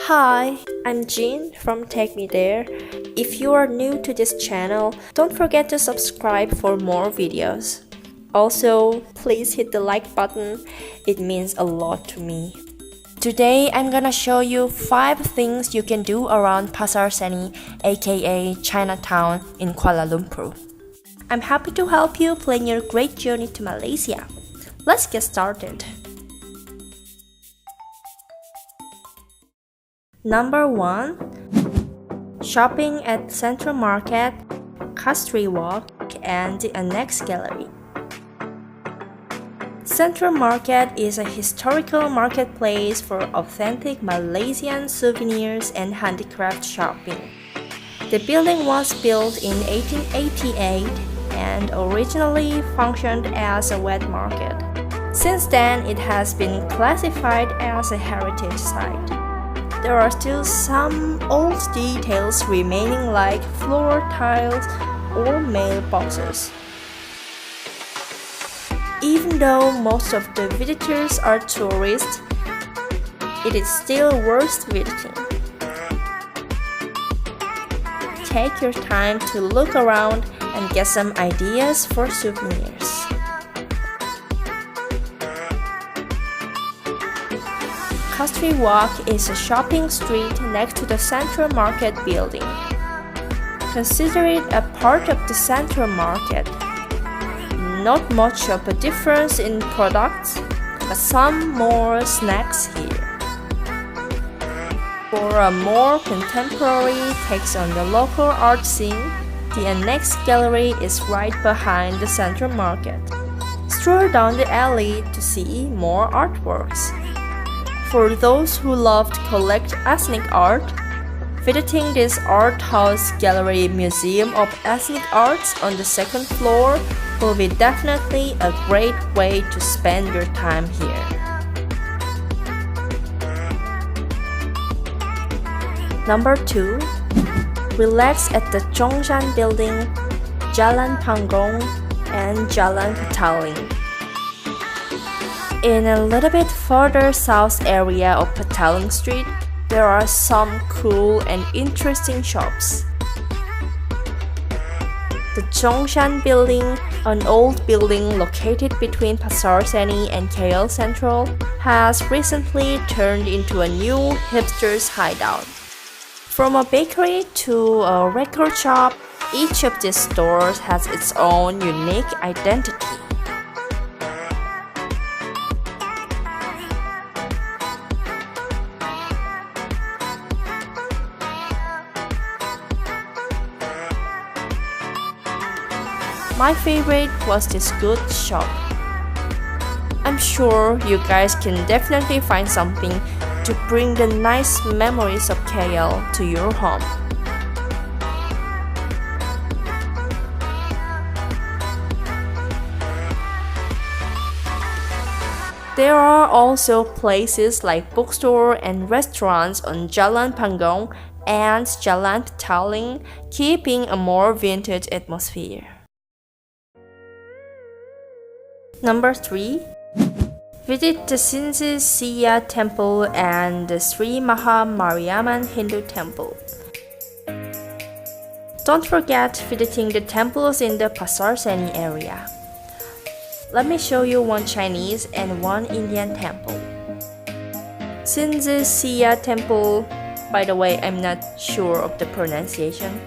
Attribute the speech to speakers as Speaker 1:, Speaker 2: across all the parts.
Speaker 1: Hi, I'm Jean from Take Me There. If you are new to this channel, don't forget to subscribe for more videos. Also, please hit the like button, it means a lot to me. Today, I'm gonna show you 5 things you can do around Pasar Seni, aka Chinatown in Kuala Lumpur. I'm happy to help you plan your great journey to Malaysia. Let's get started. Number 1. Shopping at Central Market, Castry Walk, and the Annex Gallery. Central Market is a historical marketplace for authentic Malaysian souvenirs and handicraft shopping. The building was built in 1888 and originally functioned as a wet market. Since then, it has been classified as a heritage site. There are still some old details remaining like floor tiles or mailboxes. Even though most of the visitors are tourists, it is still worth visiting. Take your time to look around and get some ideas for souvenirs. Castry Walk is a shopping street next to the Central Market building. Consider it a part of the Central Market. Not much of a difference in products, but some more snacks here. For a more contemporary take on the local art scene, the Annex Gallery is right behind the Central Market. Stroll down the alley to see more artworks. For those who love to collect ethnic art, visiting this art house gallery museum of ethnic arts on the second floor will be definitely a great way to spend your time here. Number 2. Relax at the Gyeongsang Building, Jalan Pangong, and Jalan Petaling. In a little bit further south area of Petaling Street, there are some cool and interesting shops. The Gyeongsang Building, an old building located between Pasar Seni and KL Central, has recently turned into a new hipster's hideout. From a bakery to a record shop, each of these stores has its own unique identity. My favorite was this good shop. I'm sure you guys can definitely find something to bring the nice memories of KL to your home. There are also places like bookstore and restaurants on Jalan Pangong and Jalan Petaling, keeping a more vintage atmosphere. Number 3. Visit the Sinzi Siya Temple and the Sri Maha Mariamman Hindu Temple. Don't forget visiting the temples in the Pasar Seni area. Let me show you one Chinese and one Indian temple. Sinzi Siya Temple, by the way, I'm not sure of the pronunciation.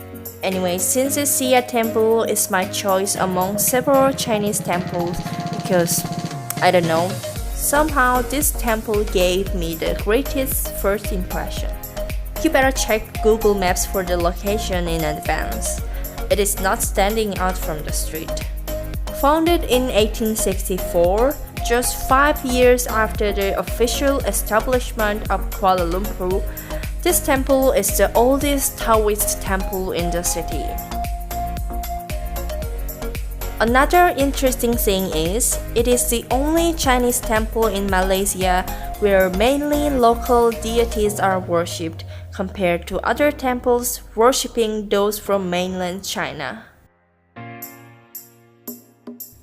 Speaker 1: Anyway, Sinzi Siya Temple is my choice among several Chinese temples because, I don't know, somehow this temple gave me the greatest first impression. You better check Google Maps for the location in advance. It is not standing out from the street. Founded in 1864, just 5 years after the official establishment of Kuala Lumpur, this temple is the oldest Taoist temple in the city. Another interesting thing is, it is the only Chinese temple in Malaysia where mainly local deities are worshipped compared to other temples worshipping those from mainland China.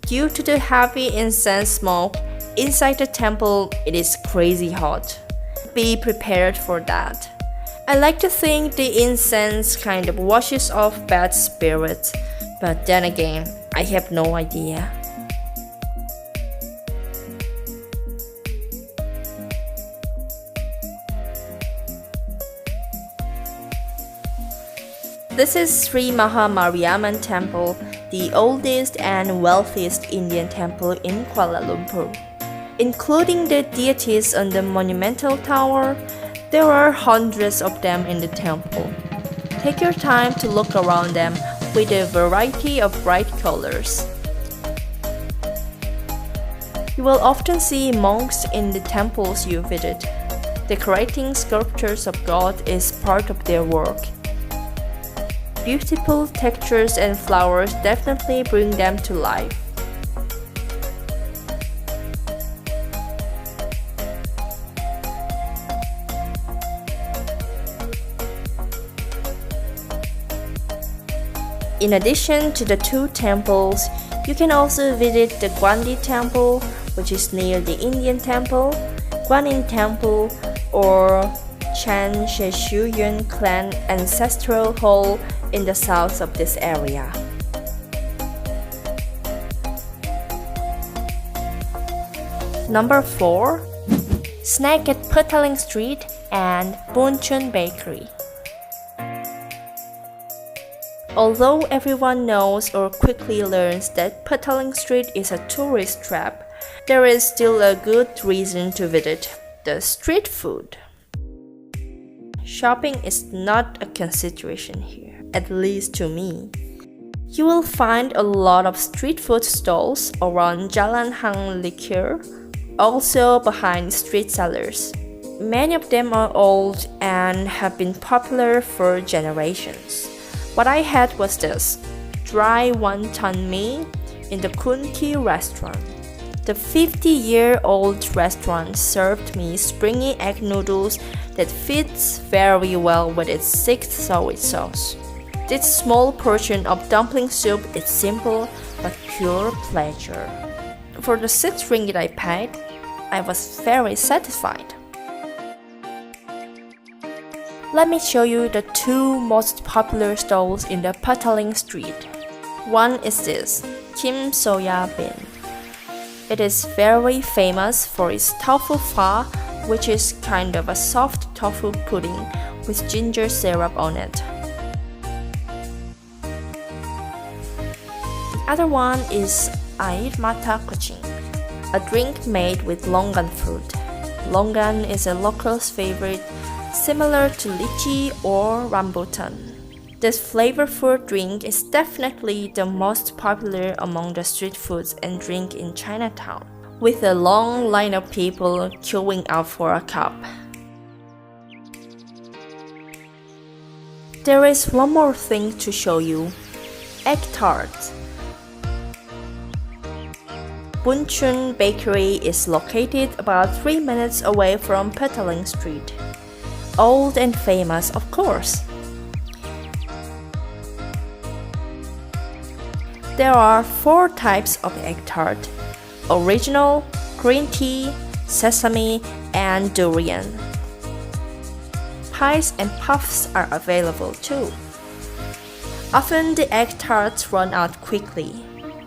Speaker 1: Due to the heavy incense smoke, inside the temple it is crazy hot. Be prepared for that. I like to think the incense kind of washes off bad spirits, but then again, I have no idea. This is Sri Maha Mariamman Temple, the oldest and wealthiest Indian temple in Kuala Lumpur. Including the deities on the monumental tower, there are hundreds of them in the temple. Take your time to look around them with a variety of bright colors. You will often see monks in the temples you visit. Decorating sculptures of God is part of their work. Beautiful textures and flowers definitely bring them to life. In addition to the two temples, you can also visit the Gwandi Temple, which is near the Indian Temple, Guanyin Temple, or Chan Sheshuyun Clan Ancestral Hall in the south of this area. Number 4. Snack at Petaling Street and Bunchun Bakery. Although everyone knows or quickly learns that Petaling Street is a tourist trap, there is still a good reason to visit: the street food. Shopping is not a consideration here, at least to me. You will find a lot of street food stalls around Jalan Liquor, also behind street sellers. Many of them are old and have been popular for generations. What I had was this: dry wonton mee in the Kunti restaurant. The 50-year-old restaurant served me springy egg noodles that fits very well with its thick soy sauce. This small portion of dumpling soup is simple but pure pleasure. For the 6 ringgit I paid, I was very satisfied. Let me show you the 2 most popular stalls in the Petaling Street. One is this, Kim Soya Bin. It is very famous for its tofu pho, which is kind of a soft tofu pudding with ginger syrup on it. The other one is Air Mata Kuching, a drink made with longan fruit. Longan is a local's favorite, similar to lychee or rambutan. This flavorful drink is definitely the most popular among the street foods and drink in Chinatown, with a long line of people queuing up for a cup. There is one more thing to show you: egg tarts. Bunchun Bakery is located about 3 minutes away from Petaling Street. Old and famous, of course. There are 4 types of egg tart: original, green tea, sesame, and durian. Pies and puffs are available too. Often the egg tarts run out quickly.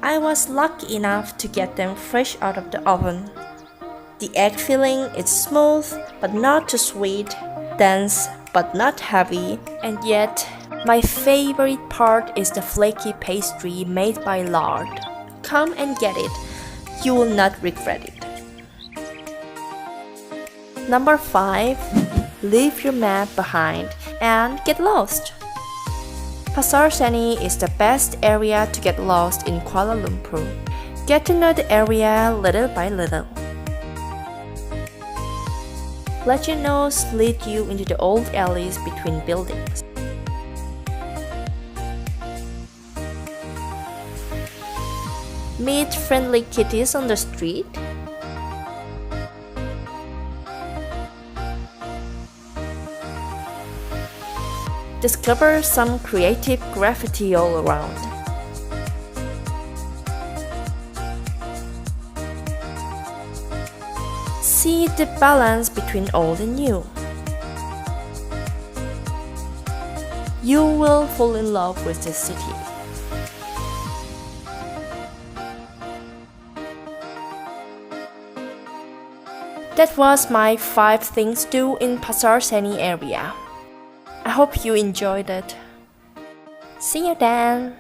Speaker 1: I was lucky enough to get them fresh out of the oven. The egg filling is smooth but not too sweet, dense but not heavy, and yet my favorite part is the flaky pastry made by lard. Come and get it. You will not regret it. Number 5. Leave your map behind and get lost. Pasar Seni is the best area to get lost in Kuala Lumpur. Get to know the area little by little. Let your nose lead you into the old alleys between buildings. Meet friendly kitties on the street. Discover some creative graffiti all around. See the balance between old and new. You will fall in love with this city. That was my 5 things to do in Pasar Seni area. I hope you enjoyed it. See you then!